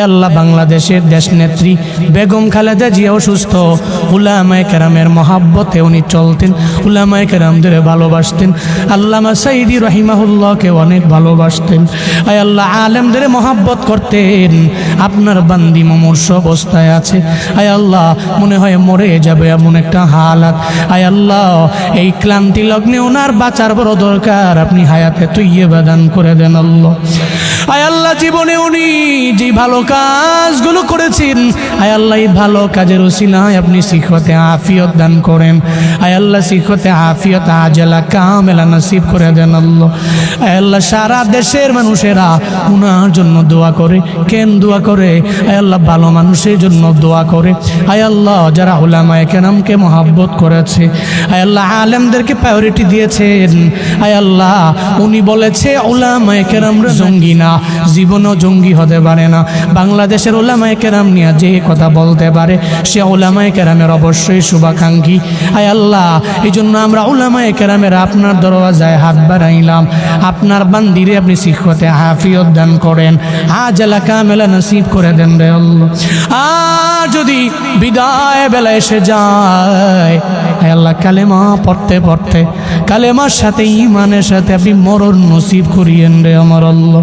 আয় আল্লাহ বাংলাদেশের দেশ নেত্রী বেগম খালেদা জিয়া অসুস্থ, উলামায়ে কেরামের মহাব্বতে উনি চলতেন, উলামায়ে কেরামদের ভালোবাসতেন, আল্লামা সাইদি রাহিমাহুল্লাহকে অনেক ভালোবাসতেন। আয় আল্লাহ আলেমদের মহাব্বত করতেন। আপনার বান্দি মুমূর্ষ অবস্থায় আছে, আয় আল্লাহ মনে হয় মরে যাবে এমন একটা হালাত। আয় আল্লাহ এই ক্লান্তি লগ্নে ওনার বাঁচার বড় দরকার, আপনি হায়াতে তৈয়বা দান করে দেন আল্লাহ। আয় আল্লাহ জীবনে উনি যে ভালো কাজগুলো করেছেন, আয় আল্লাহ এই ভালো কাজের উসিলায় আপনি সিহতে আফিয়ত দান করেন। আয় আল্লাহ সিহতে আফিয়ত আজলা কামেলা নসিব করে দেন আল্লাহ। আয় আল্লাহ সারা দেশের মানুষেরা উনার জন্য দোয়া করে। কেন দোয়া করে? আয় আল্লাহ ভালো মানুষের জন্য দোয়া করে। আয় আল্লাহ যারা উলামায়ে কেরামকে মহাব্বত করেছে, আয় আল্লাহ আলেমদেরকে প্রায়োরিটি দিয়েছেন, আয় আল্লাহ উনি বলেছে উলামায়ে কেরামরা জঙ্গি না, জীবনও জঙ্গি হতে পারে না। বাংলাদেশের উলামায়ে কেরাম নিয়ে যে কথা বলতে পারে সে উলামায়ে কেরামের অবশ্যই শুভাকাঙ্ক্ষী। আয় আল্লাহ এই জন্য আমরা উলামায়ে কেরামের আপনার দরওয়াজায় হাত বাড়াইলাম। আপনার বান্দিরে আপনি সিহতে আফিয়ত দান করেন, আজলা কামেলা নসিব করে দেন রে আল্লাহ। আর যদি বিদায় বেলা এসে যায়, আয় আল্লাহ কালেমা পড়তে পড়তে কালেমার সাথে ঈমানের সাথে আপনি মরণ নসিব করিয়েন রে আমার আল্লাহ।